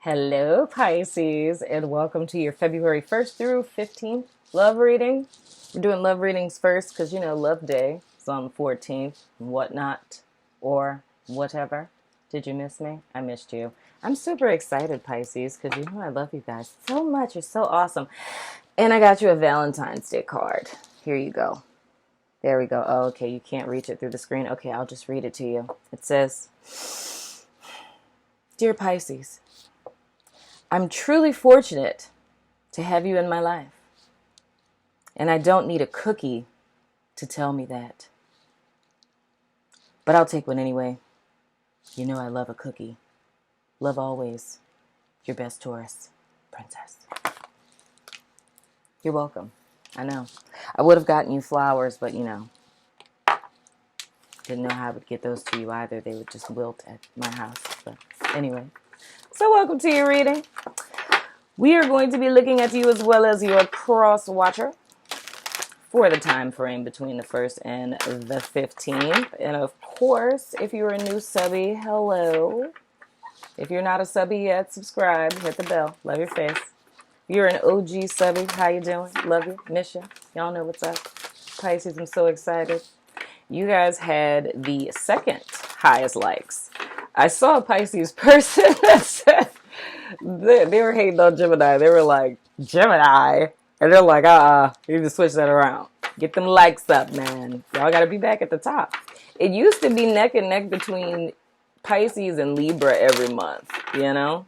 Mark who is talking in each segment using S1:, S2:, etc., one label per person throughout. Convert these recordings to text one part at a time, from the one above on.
S1: Hello, Pisces, and welcome to your February 1st through 15th love reading. We're doing love readings first because, Love Day is on the 14th and whatnot, or whatever. Did you miss me? I missed you. I'm super excited, Pisces, because I love you guys so much. You're so awesome. And I got you a Valentine's Day card. Here you go. There we go. Oh, okay, you can't reach it through the screen. Okay, I'll just read it to you. It says, Dear Pisces, I'm truly fortunate to have you in my life. And I don't need a cookie to tell me that. But I'll take one anyway. You know I love a cookie. Love always. Your best Taurus, Princess. You're welcome. I know. I would have gotten you flowers, but didn't know how I would get those to you either. They would just wilt at my house. But anyway. So welcome to your reading. We are going to be looking at you as well as your cross watcher for the time frame between the 1st and the 15th. And of course, if you're a new subby, hello. If you're not a subby yet, subscribe, hit the bell, love your face. If you're an OG subby, how you doing? Love you, miss you. Y'all know what's up. Pisces, I'm so excited. You guys had the second highest likes. I saw a Pisces person that said they were hating on Gemini. They were like, Gemini? And they're like, you need to switch that around. Get them likes up, man. Y'all got to be back at the top. It used to be neck and neck between Pisces and Libra every month,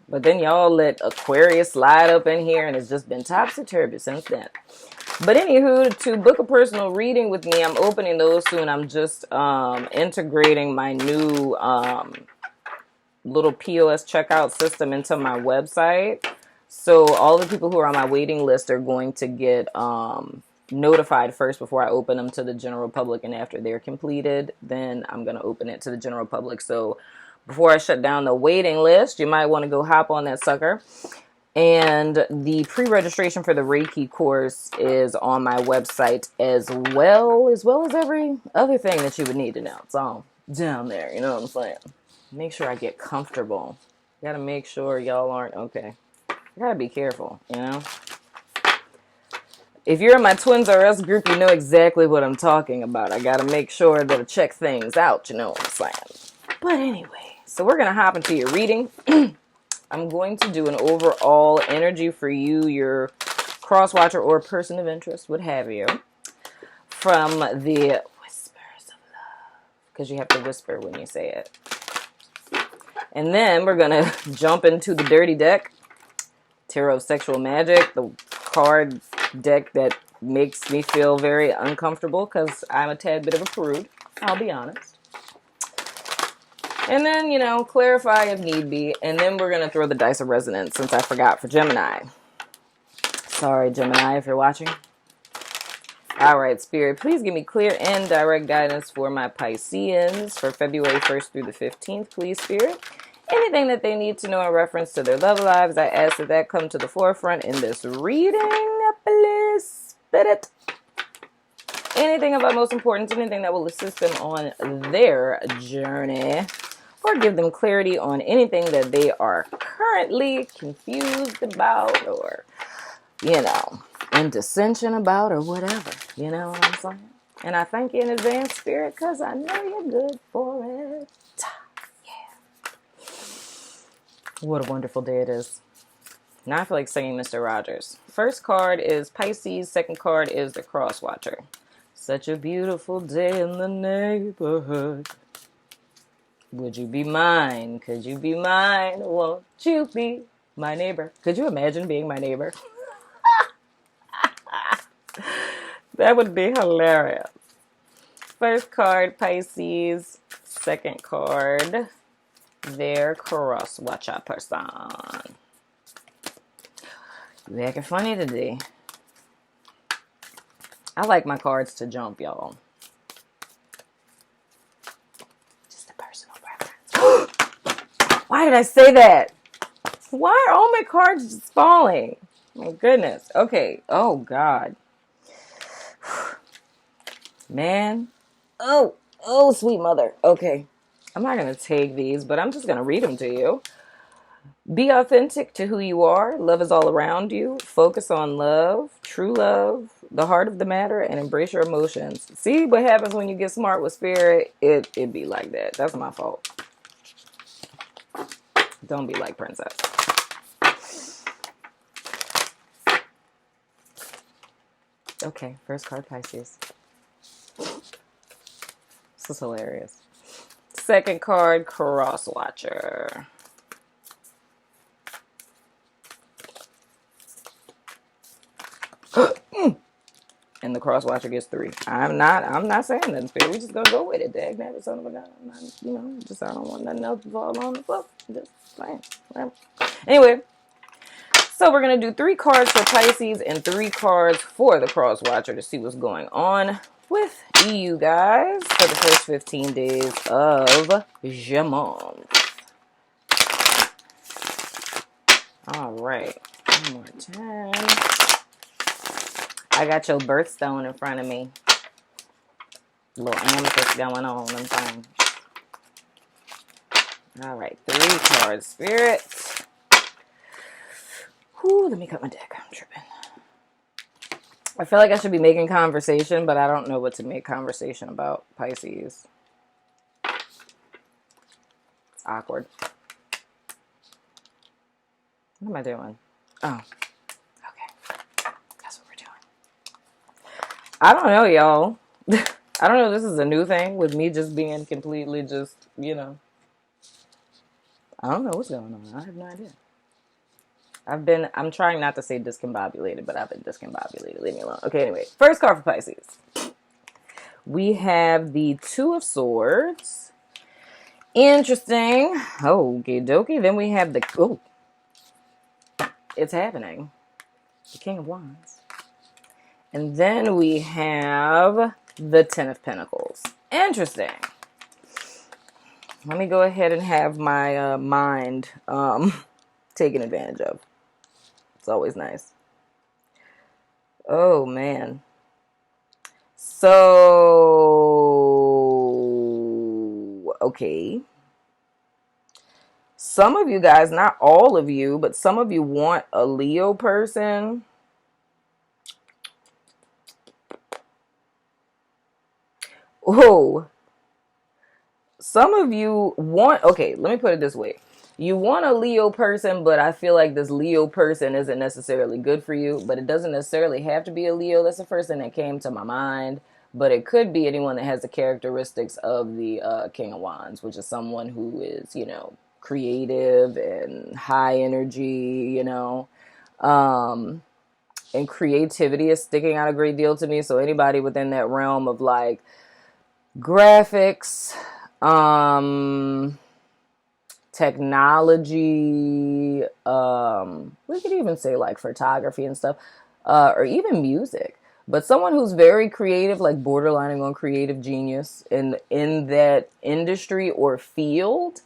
S1: But then y'all let Aquarius slide up in here, and it's just been topsy-turvy since then. But anywho, to book a personal reading with me, I'm opening those soon. I'm just integrating my new little POS checkout system into my website. So all the people who are on my waiting list are going to get notified first before I open them to the general public. And after they're completed, then I'm going to open it to the general public. So before I shut down the waiting list, you might want to go hop on that sucker. And the pre-registration for the Reiki course is on my website as well as every other thing that you would need to know. It's all down there, you know what I'm saying? Make sure I get comfortable. You gotta make sure y'all aren't okay. You gotta be careful, If you're in my Twins R Us group, you know exactly what I'm talking about. I gotta make sure that I check things out, you know what I'm saying? But anyway, so we're gonna hop into your reading. I'm going to do an overall energy for you, your cross watcher or person of interest, what have you, from the whispers of love, because you have to whisper when you say it. And then we're going to jump into the dirty deck, Tarot of Sexual Magic, the card deck that makes me feel very uncomfortable because I'm a tad bit of a prude, I'll be honest. And then, clarify if need be. And then we're going to throw the dice of resonance since I forgot for Gemini. Sorry, Gemini, if you're watching. All right, Spirit, please give me clear and direct guidance for my Pisceans for February 1st through the 15th, please, Spirit. Anything that they need to know in reference to their love lives, I ask that come to the forefront in this reading, please, Spirit. Anything of utmost importance, anything that will assist them on their journey, or give them clarity on anything that they are currently confused about, or, in dissension about, or whatever. You know what I'm saying? And I thank you in advance, Spirit, because I know you're good for it. Yeah. What a wonderful day it is. Now I feel like singing Mr. Rogers. First card is Pisces. Second card is the Cross Watcher. Such a beautiful day in the neighborhood. Would you be mine? Could you be mine? Won't you be my neighbor? Could you imagine being my neighbor? That would be hilarious. First card, Pisces. Second card, their Cross Watcher person. You acting funny today. I like my cards to jump, y'all. Just a personal preference. Why did I say that? Why are all my cards just falling? My goodness. Okay. Oh, God. Man. Oh, sweet mother. Okay. I'm not going to take these, but I'm just going to read them to you. Be authentic to who you are. Love is all around you. Focus on love, true love, the heart of the matter, and embrace your emotions. See what happens when you get smart with spirit? It be like that. That's my fault. Don't be like Princess. Okay, first card, Pisces. This is hilarious. Second card, Cross Watcher. And the Cross Watcher gets 3. I'm not saying nothing, Spirit. We just gonna go with it. Dag nabbit, son of a gun. I don't want nothing else to fall on the floor. Just playing. Anyway, so we're gonna do 3 cards for Pisces and 3 cards for the Cross Watcher to see what's going on with you guys for the first 15 days of Gemini. All right, one more time. I got your birthstone in front of me. Little amethyst going on. I'm fine. All right, 3 cards, Spirit. Whew, let me cut my deck. I'm tripping. I feel like I should be making conversation, but I don't know what to make conversation about, Pisces. It's awkward. What am I doing? Oh, okay. That's what we're doing. I don't know, y'all. I don't know if this is a new thing with me just being completely just, I don't know what's going on. I have no idea. I'm trying not to say discombobulated, but I've been discombobulated. Leave me alone. Okay, anyway. First card for Pisces. We have the 2 of Swords. Interesting. Okie dokie. Then we have the... Oh. It's happening. The King of Wands. And then we have the 10 of Pentacles. Interesting. Let me go ahead and have my mind taken advantage of. It's always nice. Oh, man. So, okay. Some of you guys, not all of you, but some of you want a Leo person. Oh. Some of you want, okay, let me put it this way. You want a Leo person, but I feel like this Leo person isn't necessarily good for you. But it doesn't necessarily have to be a Leo. That's the first thing that came to my mind. But it could be anyone that has the characteristics of the King of Wands, which is someone who is, creative and high energy, and creativity is sticking out a great deal to me. So anybody within that realm of like graphics, technology, we could even say like photography and stuff, or even music, but someone who's very creative, like borderlining on creative genius in that industry or field.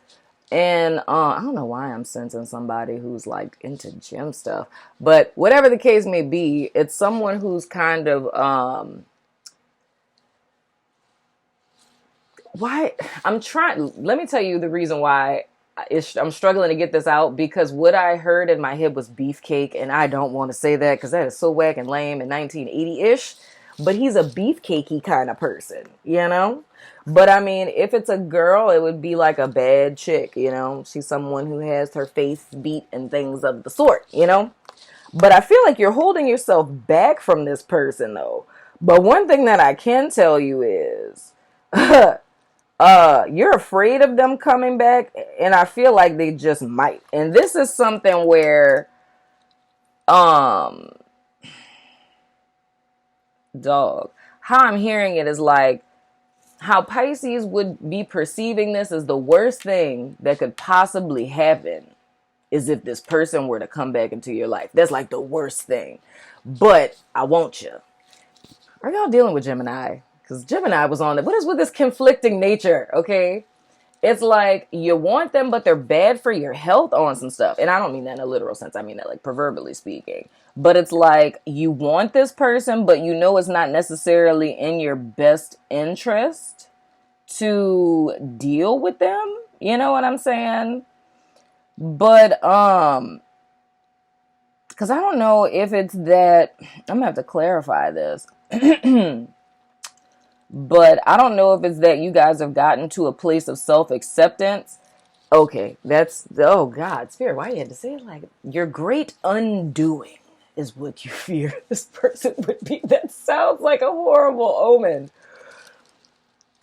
S1: And I don't know why I'm sensing somebody who's like into gym stuff, but whatever the case may be, it's someone who's kind of let me tell you the reason why I'm struggling to get this out, because what I heard in my head was beefcake, and I don't want to say that because that is so whack and lame in 1980-ish, but he's a beefcakey kind of person, But I mean, if it's a girl, it would be like a bad chick, She's someone who has her face beat and things of the sort, But I feel like you're holding yourself back from this person, though. But one thing that I can tell you is... you're afraid of them coming back, and I feel like they just might. And this is something where, dog, how I'm hearing it is like how Pisces would be perceiving this as the worst thing that could possibly happen is if this person were to come back into your life. That's like the worst thing. But I want you. Are y'all dealing with Gemini? Because Gemini was on it. What is with this conflicting nature, okay? It's like you want them, but they're bad for your health on some stuff. And I don't mean that in a literal sense. I mean that like proverbially speaking. But it's like you want this person, but it's not necessarily in your best interest to deal with them. You know what I'm saying? But, because I don't know if it's that, I'm going to have to clarify this. But I don't know if it's that you guys have gotten to a place of self-acceptance. Okay, that's, oh God, Spirit, why you had to say it like, your great undoing is what you fear this person would be. That sounds like a horrible omen.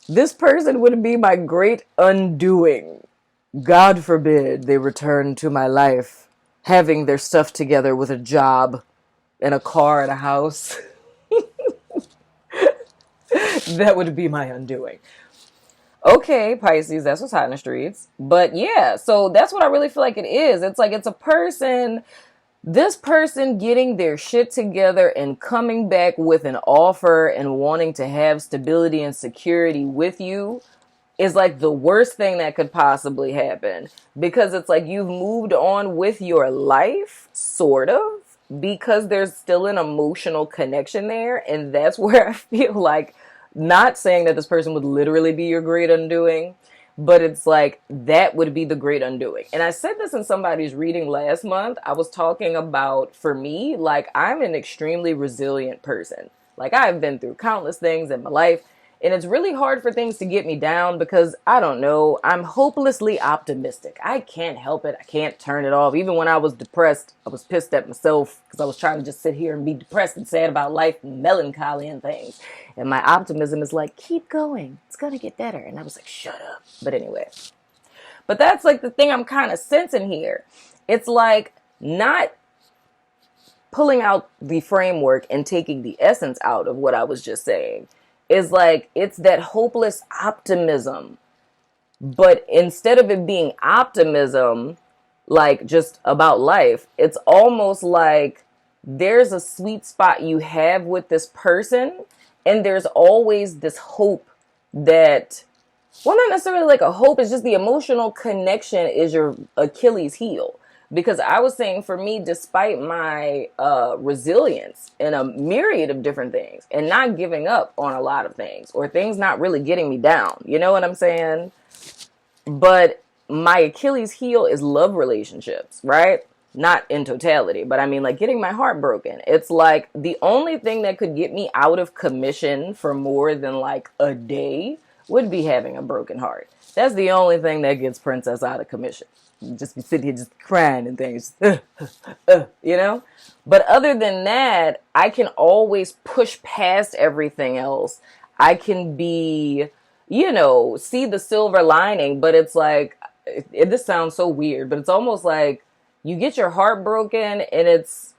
S1: This person would be my great undoing. God forbid they return to my life, having their stuff together with a job and a car and a house. That would be my undoing. Okay, Pisces, that's what's hot in the streets. But yeah, so that's what I really feel like it is. It's like it's a person, this person getting their shit together and coming back with an offer and wanting to have stability and security with you is like the worst thing that could possibly happen. Because it's like you've moved on with your life, sort of, because there's still an emotional connection there. And that's where I feel like, not saying that this person would literally be your great undoing, but it's like that would be the great undoing. And I said this in somebody's reading last month. I was talking about, for me, like I'm an extremely resilient person. Like I've been through countless things in my life. And it's really hard for things to get me down because, I don't know, I'm hopelessly optimistic. I can't help it. I can't turn it off. Even when I was depressed, I was pissed at myself because I was trying to just sit here and be depressed and sad about life and melancholy and things. And my optimism is like, keep going. It's going to get better. And I was like, shut up. But anyway. But that's like the thing I'm kind of sensing here. It's like not pulling out the framework and taking the essence out of what I was just saying. Is like, it's that hopeless optimism. But instead of it being optimism, like just about life, it's almost like there's a sweet spot you have with this person. And there's always this hope that, well, not necessarily like a hope, it's just the emotional connection is your Achilles heel. Because I was saying, for me, despite my resilience in a myriad of different things and not giving up on a lot of things or things not really getting me down, you know what I'm saying? But my Achilles heel is love relationships, right? Not in totality, but I mean like getting my heart broken. It's like the only thing that could get me out of commission for more than like a day would be having a broken heart. That's the only thing that gets Princess out of commission. Just be sitting here just crying and things, you know? But other than that, I can always push past everything else. I can be, you know, see the silver lining, but it's like, this sounds so weird, but it's almost like you get your heart broken and it's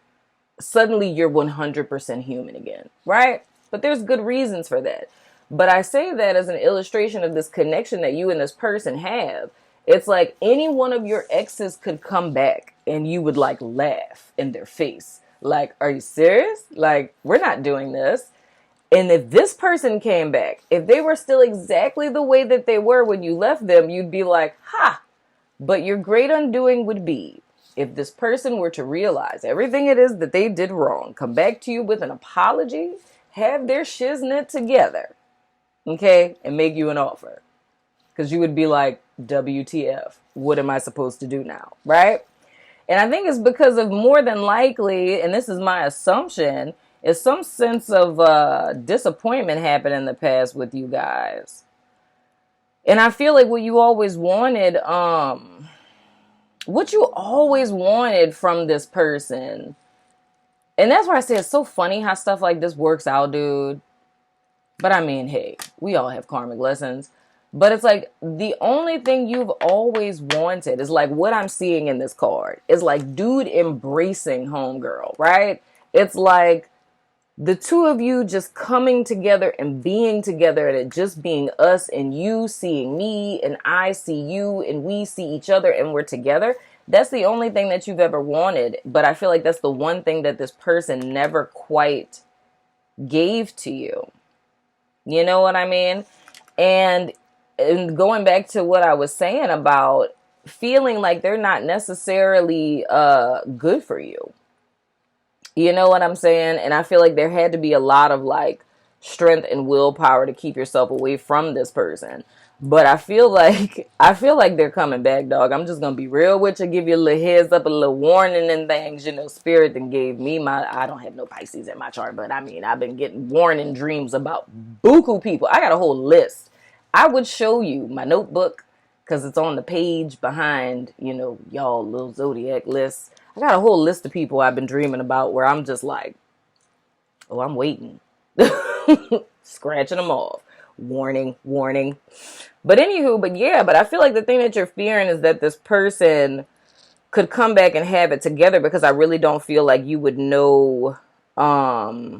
S1: suddenly you're 100% human again, right? But there's good reasons for that. But I say that as an illustration of this connection that you and this person have. It's like any one of your exes could come back and you would like laugh in their face. Like, are you serious? Like, we're not doing this. And if this person came back, if they were still exactly the way that they were when you left them, you'd be like, ha. But your great undoing would be if this person were to realize everything it is that they did wrong, come back to you with an apology, have their shiznit together, okay, and make you an offer. Because you would be like, WTF, what am I supposed to do now, right? And I think it's because of more than likely, and this is my assumption, is some sense of disappointment happened in the past with you guys. And I feel like what you always wanted from this person, and that's why I say it's so funny how stuff like this works out, dude. But I mean, hey, we all have karmic lessons. But it's like the only thing you've always wanted is like what I'm seeing in this card is like dude embracing homegirl, right? It's like the two of you just coming together and being together and it just being us and you seeing me and I see you and we see each other and we're together. That's the only thing that you've ever wanted. But I feel like that's the one thing that this person never quite gave to you. You know what I mean? And going back to what I was saying about feeling like they're not necessarily good for you. You know what I'm saying? And I feel like there had to be a lot of like strength and willpower to keep yourself away from this person. But I feel like they're coming back, dog. I'm just gonna be real with you, give you a little heads up, a little warning and things. You know, Spirit then gave me I don't have no Pisces in my chart, but I mean, I've been getting warning dreams about buku people. I got a whole list. I would show you my notebook because it's on the page behind, you know, y'all little zodiac lists. I got a whole list of people I've been dreaming about where I'm just like, oh, I'm waiting. Scratching them off. Warning, warning. But anywho, but I feel like the thing that you're fearing is that this person could come back and have it together, because I really don't feel like you would know, I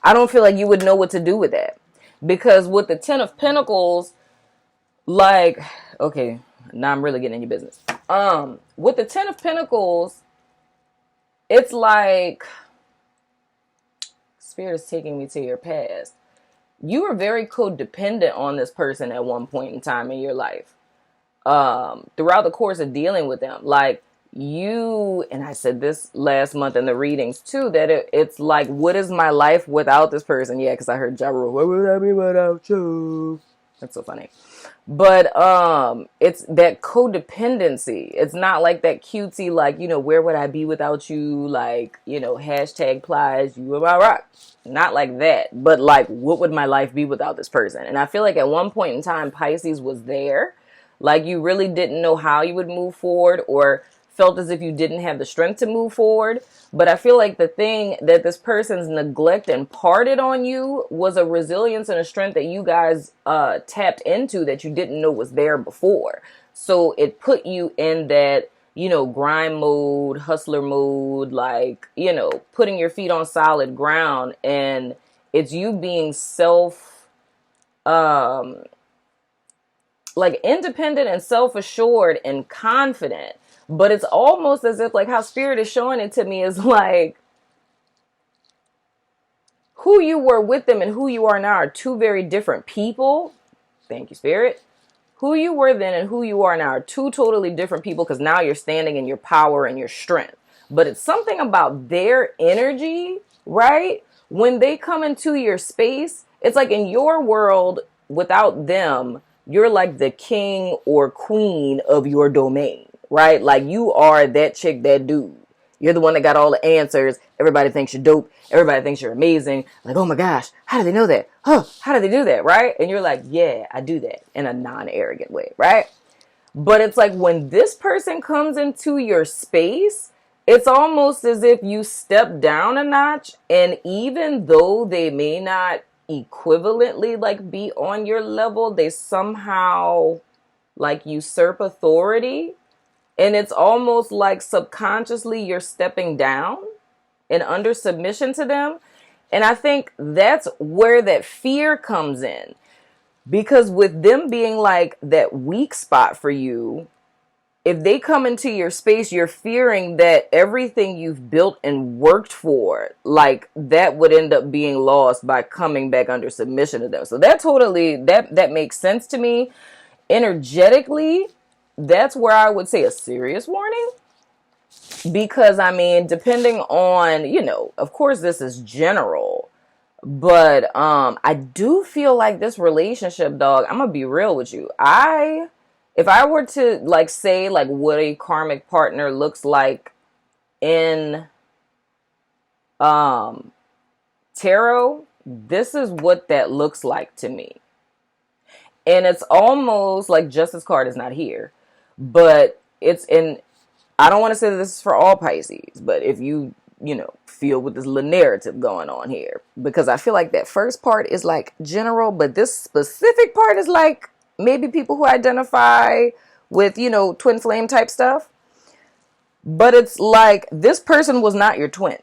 S1: don't feel like you would know what to do with that. Because with the Ten of Pentacles, like, okay, now I'm really getting in your business. With the Ten of Pentacles, it's like Spirit is taking me to your past. You were very codependent on this person at one point in time in your life. Throughout the course of dealing with them, like you, and I said this last month in the readings too, that it's like, what is my life without this person? Yeah, because I heard Ja Rule, what would I be without you? That's so funny. But it's that codependency. It's not like that cutesy, like, you know, where would I be without you? Like, you know, hashtag plies, you are my rock. Not like that, but like, what would my life be without this person? And I feel like at one point in time, Pisces was there. Like, you really didn't know how you would move forward, or felt as if you didn't have the strength to move forward. But I feel like the thing that this person's neglect imparted on you was a resilience and a strength that you guys tapped into that you didn't know was there before. So it put you in that, you know, grind mode, hustler mode, like, you know, putting your feet on solid ground. And it's you being like independent and self-assured and confident. But it's almost as if, like, how Spirit is showing it to me is like, who you were with them and who you are now are two very different people. Thank you, Spirit. Who you were then and who you are now are two totally different people, because now you're standing in your power and your strength. But it's something about their energy, right? When they come into your space, it's like in your world, without them, you're like the king or queen of your domain, right? Like, you are that chick, that dude. You're the one that got all the answers. Everybody thinks you're dope. Everybody thinks you're amazing. Like, oh my gosh, how do they know that? Huh, how do they do that, right? And you're like, yeah, I do that in a non-arrogant way, right? But it's like when this person comes into your space, it's almost as if you step down a notch. And even though they may not equivalently like be on your level, they somehow like usurp authority. And it's almost like subconsciously you're stepping down and under submission to them. And I think that's where that fear comes in. Because with them being like that weak spot for you, if they come into your space, you're fearing that everything you've built and worked for, like, that would end up being lost by coming back under submission to them. So that totally, that makes sense to me. Energetically, that's where I would say a serious warning. Because, I mean, depending on, you know, of course this is general, but I do feel like this relationship, dog, I'm gonna be real with you. If I were to like say like what a karmic partner looks like in tarot, this is what that looks like to me. And it's almost like Justice card is not here, but it's in, I don't want to say that this is for all Pisces, but if you know, feel with this little narrative going on here, because I feel like that first part is like general, but this specific part is like maybe people who identify with, you know, twin flame type stuff. But it's like this person was not your twin.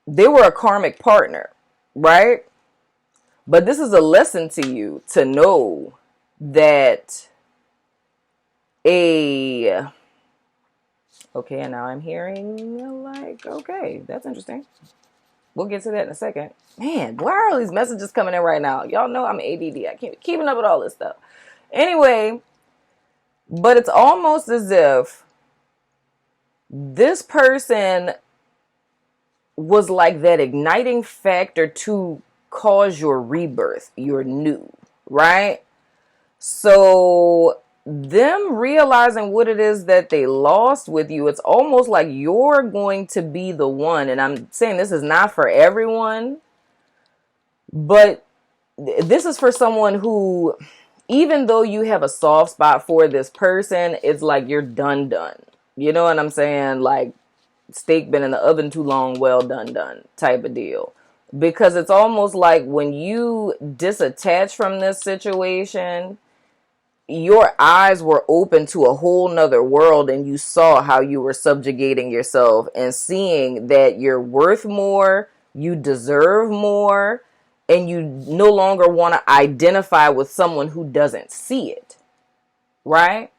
S1: They were a karmic partner, right? But this is a lesson to you to know that okay, and now I'm hearing like, okay, that's interesting. We'll get to that in a second. Man, why are all these messages coming in right now? Y'all know I'm ADD. I can't keeping up with all this stuff. Anyway, but it's almost as if this person was like that igniting factor to cause your rebirth, your new, right? So them realizing what it is that they lost with you, it's almost like you're going to be the one, and I'm saying this is not for everyone, but this is for someone who, even though you have a soft spot for this person, it's like you're done. You know what I'm saying? Like, steak been in the oven too long, well done type of deal. Because it's almost like when you disattach from this situation, your eyes were open to a whole nother world, and you saw how you were subjugating yourself and seeing that you're worth more, you deserve more, and you no longer want to identify with someone who doesn't see it, right?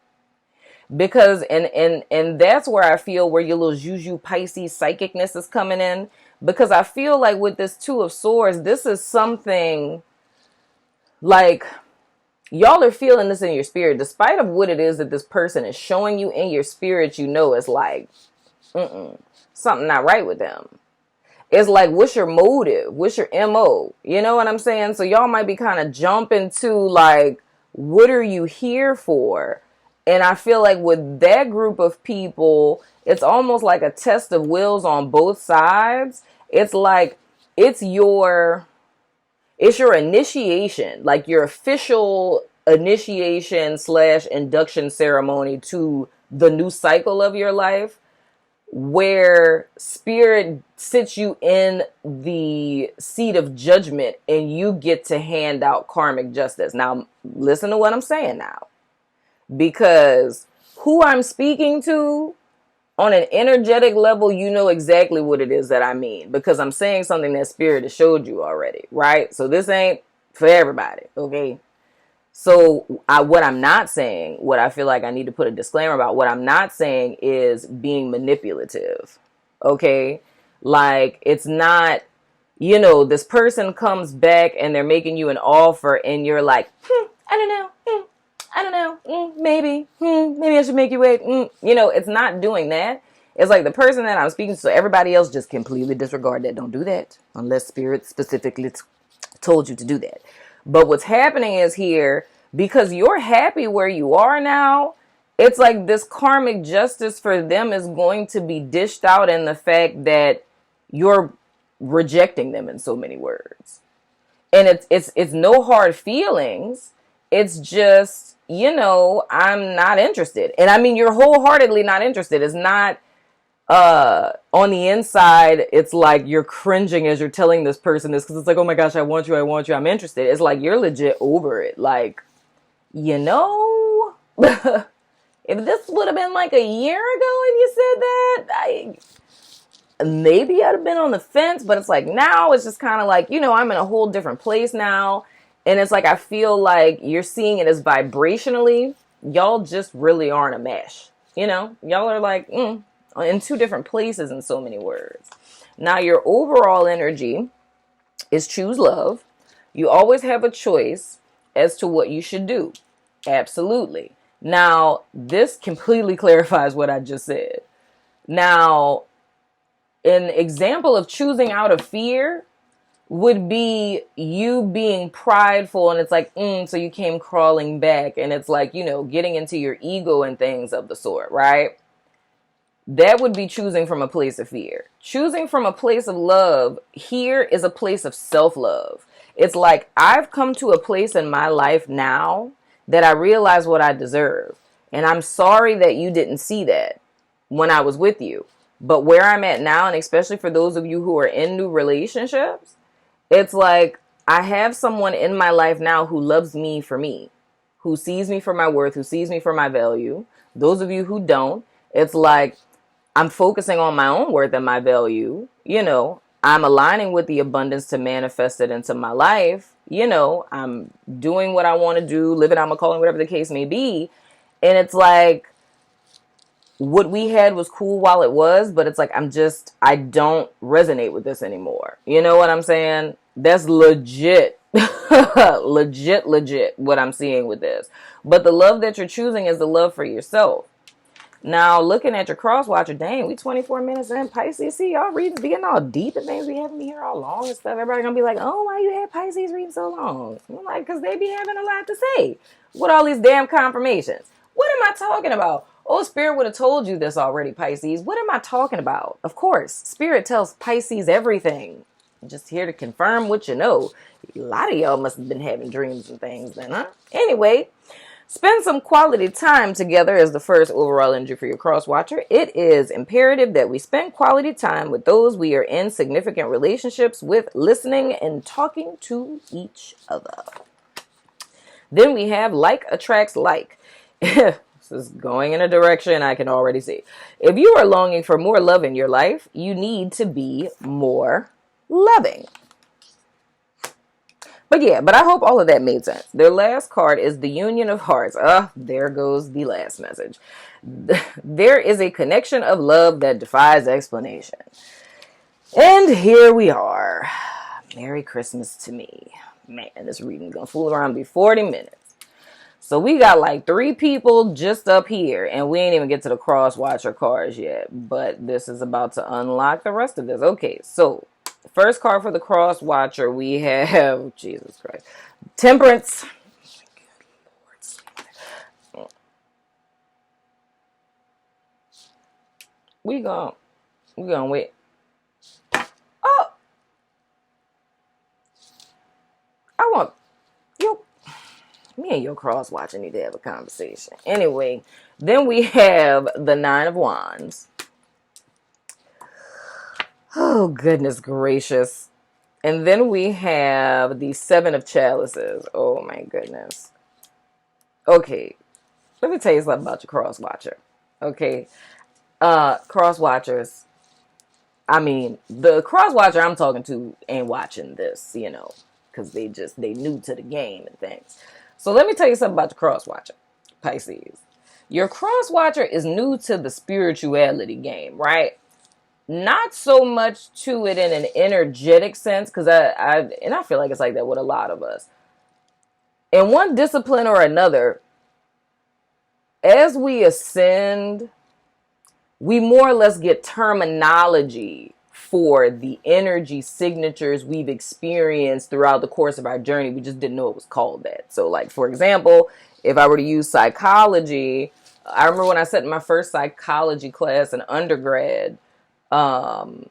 S1: Because, and that's where I feel where your little Juju Pisces psychicness is coming in. Because I feel like with this Two of Swords, this is something like y'all are feeling this in your spirit, despite of what it is that this person is showing you in your spirit. You know, it's like, something not right with them. It's like, what's your motive? What's your MO? You know what I'm saying? So y'all might be kind of jumping to like, what are you here for? And I feel like with that group of people, it's almost like a test of wills on both sides. It's like, it's your initiation, like your official initiation / induction ceremony to the new cycle of your life, where spirit sits you in the seat of judgment and you get to hand out karmic justice. Now, listen to what I'm saying now, because who I'm speaking to on an energetic level, you know exactly what it is that I mean, because I'm saying something that spirit has showed you already, right? So this ain't for everybody, okay? So what I'm not saying, what I feel like I need to put a disclaimer about, what I'm not saying is being manipulative, okay? Like, it's not, you know, this person comes back and they're making you an offer and you're like, I don't know, maybe I should make you wait. You know, it's not doing that. It's like the person that I'm speaking to, so everybody else just completely disregard that. Don't do that unless spirit specifically told you to do that. But what's happening is here, because you're happy where you are now, it's like this karmic justice for them is going to be dished out in the fact that you're rejecting them in so many words. And it's no hard feelings. It's just, you know, I'm not interested. And I mean, you're wholeheartedly not interested. It's not on the inside, it's like you're cringing as you're telling this person this, because it's like, oh my gosh, I want you, I'm interested. It's like you're legit over it. Like, you know, if this would have been like a year ago and you said that, maybe I'd have been on the fence. But it's like now it's just kind of like, you know, I'm in a whole different place now. And it's like, I feel like you're seeing it as vibrationally, y'all just really aren't a mesh. You know, y'all are like, in two different places in so many words. Now, your overall energy is choose love. You always have a choice as to what you should do. Absolutely. Now, this completely clarifies what I just said. Now, an example of choosing out of fear would be you being prideful, and it's like, so you came crawling back, and it's like, you know, getting into your ego and things of the sort, right? That would be choosing from a place of fear. Choosing from a place of love here is a place of self-love. It's like, I've come to a place in my life now that I realize what I deserve. And I'm sorry that you didn't see that when I was with you. But where I'm at now, and especially for those of you who are in new relationships, it's like, I have someone in my life now who loves me for me, who sees me for my worth, who sees me for my value. Those of you who don't, it's like, I'm focusing on my own worth and my value. You know, I'm aligning with the abundance to manifest it into my life. You know, I'm doing what I want to do, living out my calling, whatever the case may be. And it's like, what we had was cool while it was, but it's like, I don't resonate with this anymore. You know what I'm saying? That's legit, legit what I'm seeing with this. But the love that you're choosing is the love for yourself. Now, looking at your cross watcher, dang, we 24 minutes in. Pisces, see, y'all reading, getting all deep and things. We having me here all long and stuff. Everybody gonna be like, oh, why you had Pisces reading so long? I'm like, because they be having a lot to say with all these damn confirmations. What am I talking about? Oh, Spirit would have told you this already, Pisces. What am I talking about? Of course, Spirit tells Pisces everything. I'm just here to confirm what you know. A lot of y'all must have been having dreams and things then, huh? Anyway, spend some quality time together as the first overall energy for your cross watcher. It is imperative that we spend quality time with those we are in significant relationships with, listening and talking to each other. Then we have like attracts like. This is going in a direction I can already see. If you are longing for more love in your life, you need to be more loving. But yeah, I hope all of that made sense. Their last card is the Union of Hearts. There goes the last message. There is a connection of love that defies explanation. And here we are. Merry Christmas to me. Man, this reading's gonna fool around be 40 minutes. So we got like 3 people just up here, and we ain't even get to the cross watcher cards yet. But this is about to unlock the rest of this. Okay, so first card for the cross watcher, we have, Jesus Christ, Temperance. We gonna wait. Oh, I want you. Me and your cross watcher need to have a conversation. Anyway, then we have the 9 of Wands. Oh, goodness gracious. And then we have the 7 of Chalices. Oh, my goodness. Okay, let me tell you something about your cross watcher. Okay, cross watchers. I mean, the cross watcher I'm talking to ain't watching this, you know, because they new to the game and things. So let me tell you something about your cross watcher, Pisces. Your cross watcher is new to the spirituality game, right? Not so much to it in an energetic sense, because I feel like it's like that with a lot of us. In one discipline or another, as we ascend, we more or less get terminology for the energy signatures we've experienced throughout the course of our journey. We just didn't know it was called that. So, like, for example, if I were to use psychology, I remember when I sat in my first psychology class in undergrad, and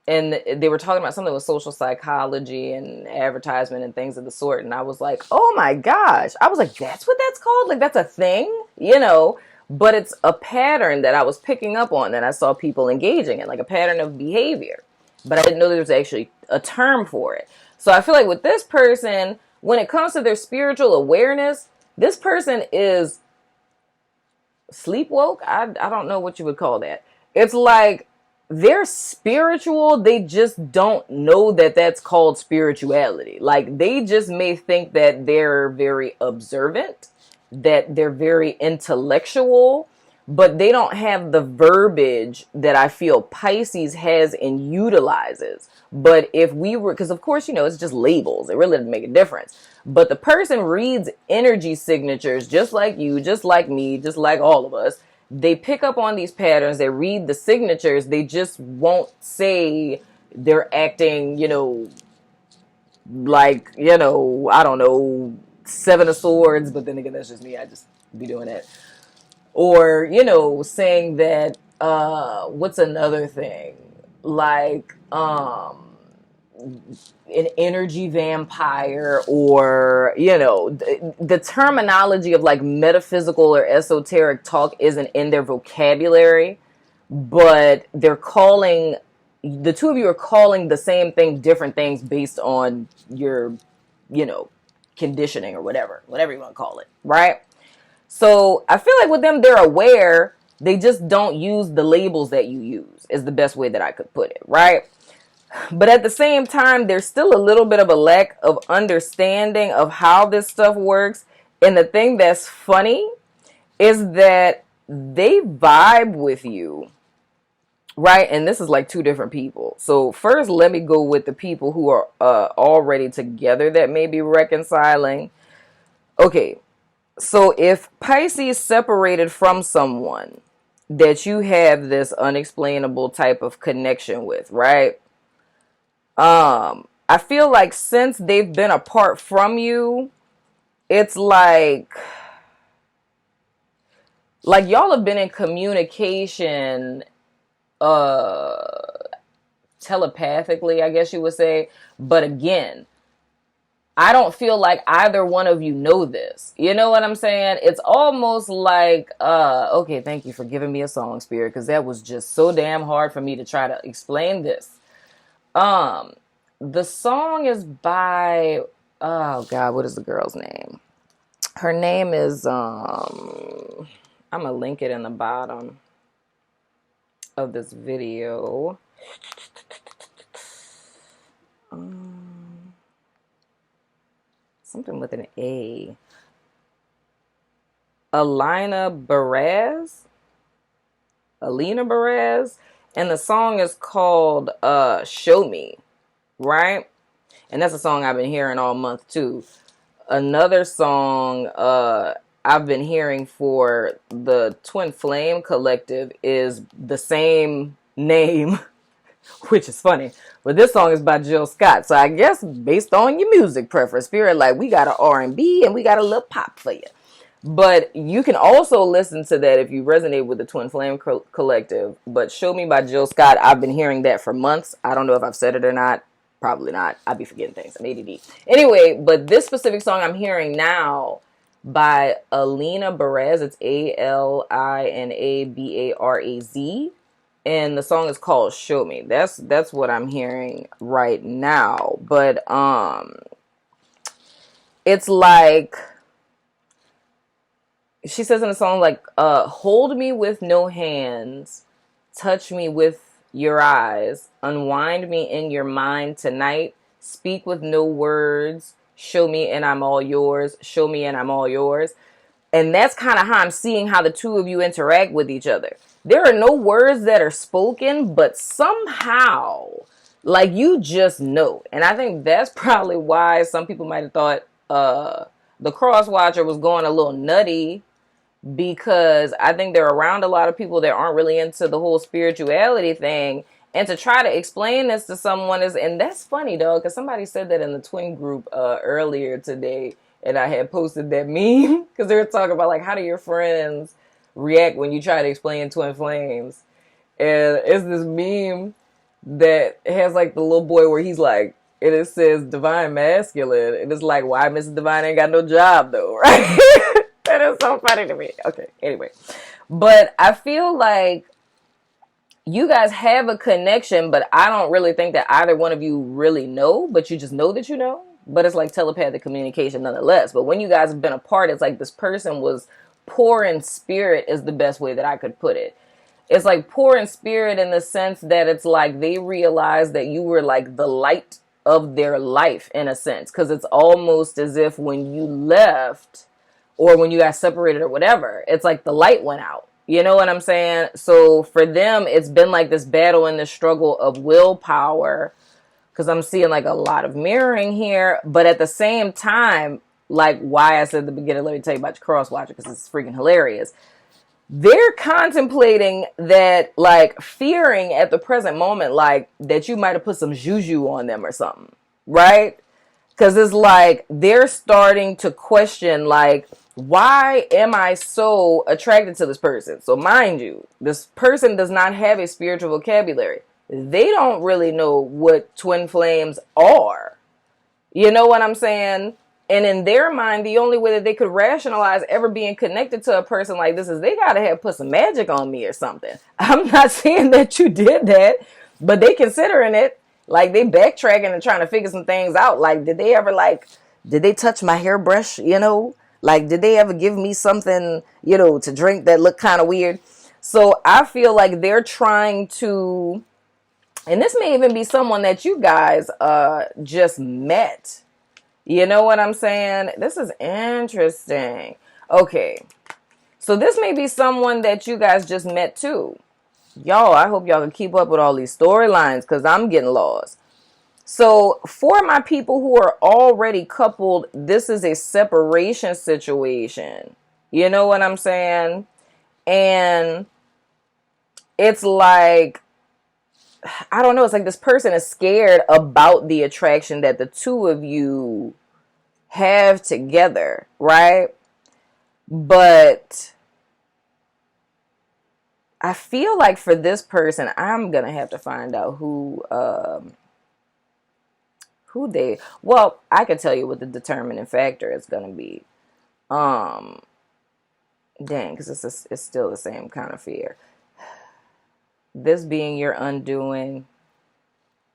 S1: they were talking about something with social psychology and advertisement and things of the sort. And I was like, oh my gosh. I was like, that's what that's called? Like, that's a thing, you know? But it's a pattern that I was picking up on that I saw people engaging in, like a pattern of behavior. But I didn't know there was actually a term for it. So I feel like with this person, when it comes to their spiritual awareness, this person is sleepwoke. I don't know what you would call that. It's like they're spiritual. They just don't know that that's called spirituality. Like, they just may think that they're very observant, that they're very intellectual, but they don't have the verbiage that I feel Pisces has and utilizes. But if we were, because of course, you know, it's just labels. It really doesn't make a difference. But the person reads energy signatures just like you, just like me, just like all of us. They pick up on these patterns. They read the signatures. They just won't say they're acting, you know, like, you know, I don't know, 7 of Swords, but then again, that's just me. I just be doing that. Or, you know, saying that, what's another thing? Like, an energy vampire, or, you know, the terminology of like metaphysical or esoteric talk isn't in their vocabulary, but they're calling, the two of you are calling the same thing different things based on your, you know, conditioning or whatever you want to call it, right? So I feel like with them, they're aware. They just don't use the labels that you use, is the best way that I could put it, right? But at the same time, there's still a little bit of a lack of understanding of how this stuff works. And the thing that's funny is that they vibe with you, right? And this is like 2 different people. So first, let me go with the people who are already together that may be reconciling. Okay, so if Pisces separated from someone, that you have this unexplainable type of connection with, right? I feel like since they've been apart from you, it's like y'all have been in communication telepathically, I guess you would say. But again, I don't feel like either one of you know this. You know what I'm saying? It's almost like, okay, thank you for giving me a song, Spirit, because that was just so damn hard for me to try to explain this. The song is by, oh God, what is the girl's name? Her name is, I'm gonna link it in the bottom of this video. Something with an A. Alina Baraz, and the song is called Show Me, right? And that's a song I've been hearing all month too. Another song I've been hearing for the Twin Flame Collective is the same name, which is funny. But this song is by Jill Scott. So I guess based on your music preference, Spirit, like we got an R&B and we got a little pop for you. But you can also listen to that if you resonate with the Twin Flame Collective. But Show Me by Jill Scott, I've been hearing that for months. I don't know if I've said it or not. Probably not. I'd be forgetting things. I'm ADD. Anyway, but this specific song I'm hearing now by Alina Baraz. It's ALINA BARAZ. And the song is called Show Me. That's what I'm hearing right now. But it's like, she says in the song, like, hold me with no hands, touch me with your eyes, unwind me in your mind tonight, speak with no words, show me and I'm all yours, show me and I'm all yours. And that's kind of how I'm seeing how the two of you interact with each other. There are no words that are spoken, but somehow, like, you just know. And I think that's probably why some people might have thought the cross watcher was going a little nutty, because I think they're around a lot of people that aren't really into the whole spirituality thing. And to try to explain this to someone is, and that's funny, though, because somebody said that in the twin group earlier today, and I had posted that meme, because they were talking about, like, how do your friends react when you try to explain twin flames? And it's this meme that has, like, the little boy where he's like, and it says Divine Masculine, and it's like, why Mrs. Divine ain't got no job, though, right? That is so funny to me. Okay, anyway. But I feel like you guys have a connection, but I don't really think that either one of you really know, but you just know that you know. But it's like telepathic communication nonetheless. But when you guys have been apart, it's like this person was poor in spirit is the best way that I could put it. It's like poor in spirit in the sense that it's like they realized that you were like the light of their life in a sense. Because it's almost as if when you left, or when you got separated or whatever, it's like the light went out. You know what I'm saying? So for them, it's been like this battle and this struggle of willpower, because I'm seeing like a lot of mirroring here. But at the same time, like why I said at the beginning, let me tell you about your cross watcher, because it's freaking hilarious. They're contemplating that, like fearing at the present moment, like that you might have put some juju on them or something, right? Because it's like they're starting to question, like, why am I so attracted to this person? So mind you, this person does not have a spiritual vocabulary. They don't really know what twin flames are. You know what I'm saying? And in their mind, the only way that they could rationalize ever being connected to a person like this is they got to have put some magic on me or something. I'm not saying that you did that, but they considering it. Like, they backtracking and trying to figure some things out. Like, did they touch my hairbrush, you know? Like, did they ever give me something, you know, to drink that looked kind of weird? So I feel like they're trying to, and this may even be someone that you guys just met. You know what I'm saying? This is interesting. Okay. So this may be someone that you guys just met too. Y'all, I hope y'all can keep up with all these storylines, because I'm getting lost. So for my people who are already coupled, this is a separation situation. You know what I'm saying? And it's like, I don't know, it's like this person is scared about the attraction that the two of you have together, right? But I feel like for this person, I'm gonna have to find out who they, well, I could tell you what the determining factor is gonna be. Dang, because it's still the same kind of fear. This being your undoing,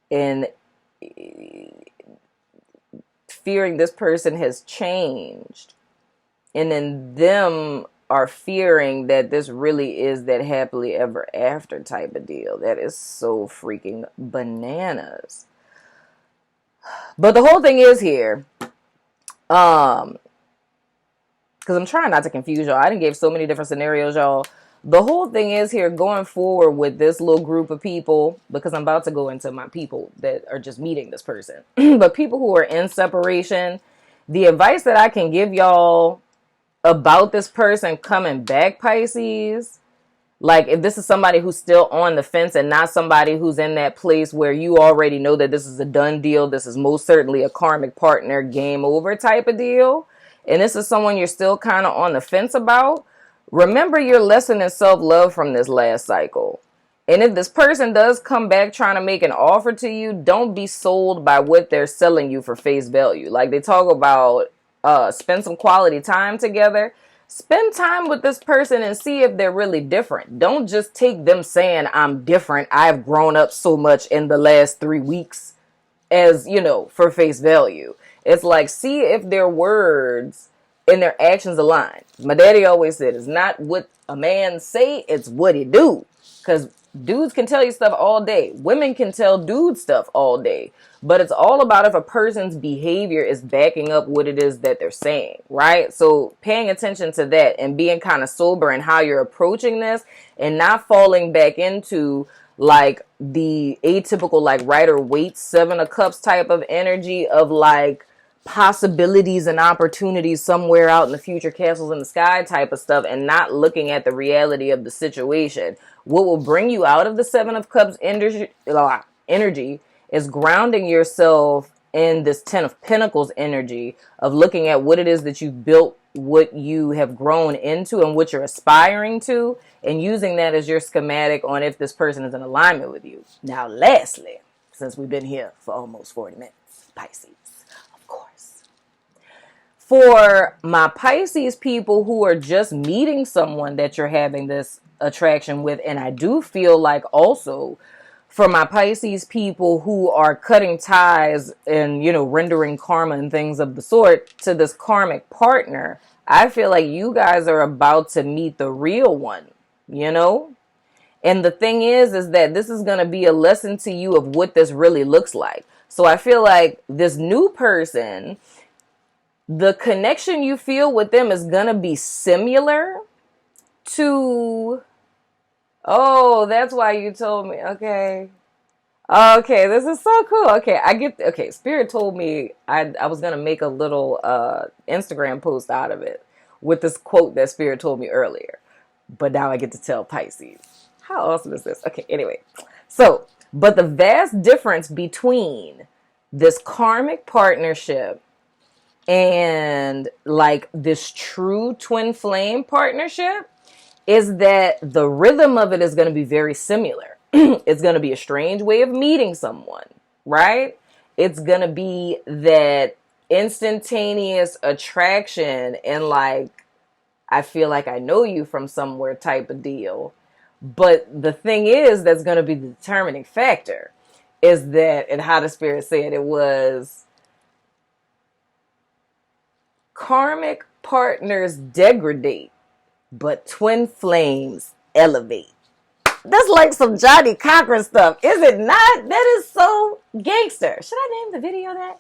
S1: and fearing this person has changed, and then them are fearing that this really is that happily ever after type of deal. That is so freaking bananas. But the whole thing is here, because I'm trying not to confuse y'all. I done gave so many different scenarios, y'all. The whole thing is here, going forward with this little group of people, because I'm about to go into my people that are just meeting this person. But people who are in separation, the advice that I can give y'all about this person coming back, Pisces, like if this is somebody who's still on the fence and not somebody who's in that place where you already know that this is a done deal, this is most certainly a karmic partner, game over type of deal, and this is someone you're still kind of on the fence about, remember your lesson in self-love from this last cycle. And if this person does come back trying to make an offer to you, don't be sold by what they're selling you for face value. Like they talk about spend some quality time together. Spend time with this person and see if they're really different. Don't just take them saying, I'm different, I've grown up so much in the last 3 weeks, as, you know, for face value. It's like, see if their words and their actions align. My daddy always said, it's not what a man say, it's what he do. Because dudes can tell you stuff all day. Women can tell dudes stuff all day. But it's all about if a person's behavior is backing up what it is that they're saying, right? So paying attention to that and being kind of sober in how you're approaching this and not falling back into like the atypical like Rider-Waite 7 of Cups type of energy of like possibilities and opportunities somewhere out in the future, castles in the sky type of stuff, and not looking at the reality of the situation. What will bring you out of the 7 of Cups energy is grounding yourself in this 10 of Pentacles energy of looking at what it is that you've built, what you have grown into, and what you're aspiring to, and using that as your schematic on if this person is in alignment with you. Now, lastly, since we've been here for almost 40 minutes, Pisces, of course. For my Pisces people who are just meeting someone that you're having this attraction with, and I do feel like also for my Pisces people who are cutting ties and, you know, rendering karma and things of the sort to this karmic partner, I feel like you guys are about to meet the real one, you know? And the thing is that this is going to be a lesson to you of what this really looks like. So I feel like this new person, the connection you feel with them is going to be similar to... Oh, that's why you told me. Okay. Okay, this is so cool. Okay, Spirit told me I was going to make a little Instagram post out of it with this quote that Spirit told me earlier. But now I get to tell Pisces. How awesome is this? Okay, anyway. So, but the vast difference between this karmic partnership and like this true twin flame partnership is that the rhythm of it is going to be very similar. It's going to be a strange way of meeting someone, right? It's going to be that instantaneous attraction and like, I feel like I know you from somewhere type of deal. But the thing is, that's going to be the determining factor is that, and how the Spirit said it was, karmic partners degrade, but twin flames elevate. That's like some Johnny Cochran stuff, is it not? That is so gangster. Should I name the video that?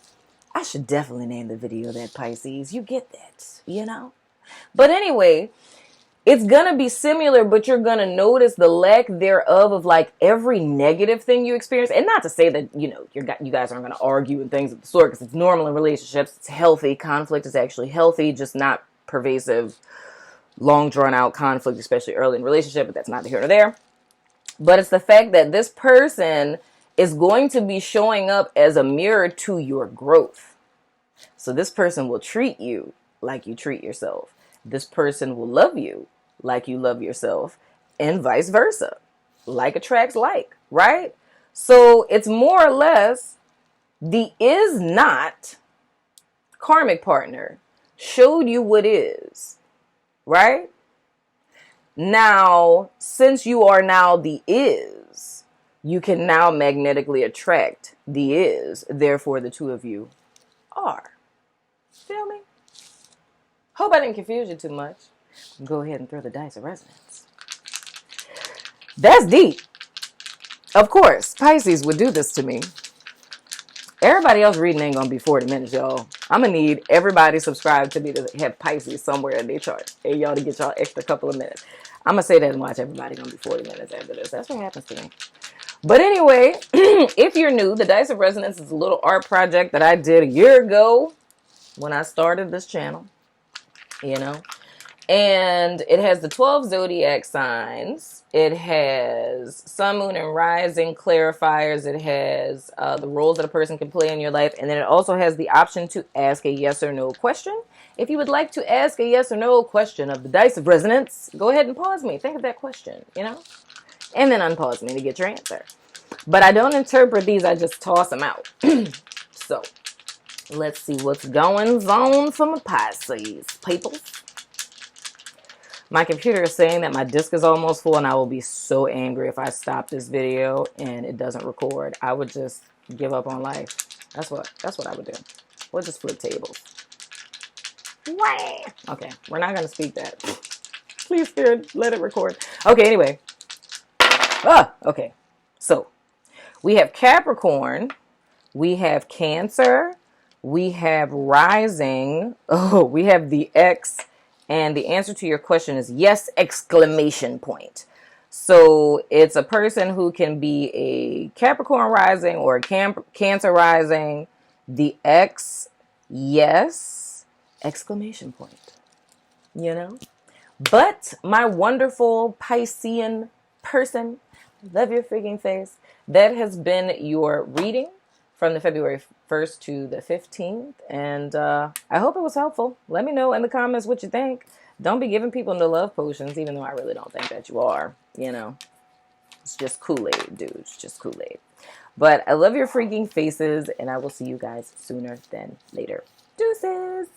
S1: I should definitely name the video that, Pisces. You get that, you know? But anyway, it's going to be similar, but you're going to notice the lack thereof of like every negative thing you experience. And not to say that, you know, you guys aren't going to argue and things of the sort, because it's normal in relationships. It's healthy. Conflict is actually healthy, just not pervasive, long drawn out conflict, especially early in a relationship, but that's neither here nor there. But it's the fact that this person is going to be showing up as a mirror to your growth. So this person will treat you like you treat yourself. This person will love you like you love yourself, and vice versa. Like attracts like, right? So it's more or less the is not karmic partner showed you what is, right? Now, since you are now the is, you can now magnetically attract the is. Therefore, the two of you are. Feel me? Hope I didn't confuse you too much. Go ahead and throw the dice of resonance. That's deep. Of course, Pisces would do this to me. Everybody else reading ain't gonna be 40 minutes, y'all. I'm gonna need everybody subscribed to me to have Pisces somewhere in their chart. And y'all to get y'all extra couple of minutes. I'm gonna say that and watch everybody gonna be 40 minutes after this. That's what happens to me. But anyway, if you're new, the Dice of Resonance is a little art project that I did a year ago when I started this channel, you know. And it has the 12 zodiac signs. It has sun, moon, and rising clarifiers. It has the roles that a person can play in your life. And then it also has the option to ask a yes or no question. If you would like to ask a yes or no question of the Dice of Resonance, go ahead and pause me. Think of that question, you know, and then unpause me to get your answer. But I don't interpret these. I just toss them out. So let's see what's going on for my Pisces people. My computer is saying that my disk is almost full, and I will be so angry if I stop this video and it doesn't record. I would just give up on life. That's what I would do. We'll just flip tables. Okay, we're not gonna speak that. Please, Spirit, let it record. Okay, anyway. Okay. So we have Capricorn, we have Cancer, we have Rising. Oh, we have the X. And the answer to your question is yes, exclamation point. So it's a person who can be a Capricorn rising or a Cancer rising. The X, yes, exclamation point. You know? But my wonderful Piscean person, love your freaking face. That has been your reading from the February 1st to the 15th. And I hope it was helpful. Let me know in the comments what you think. Don't be giving people no love potions, even though I really don't think that you are. You know, it's just Kool-Aid, dude. It's just Kool-Aid. But I love your freaking faces, and I will see you guys sooner than later. Deuces!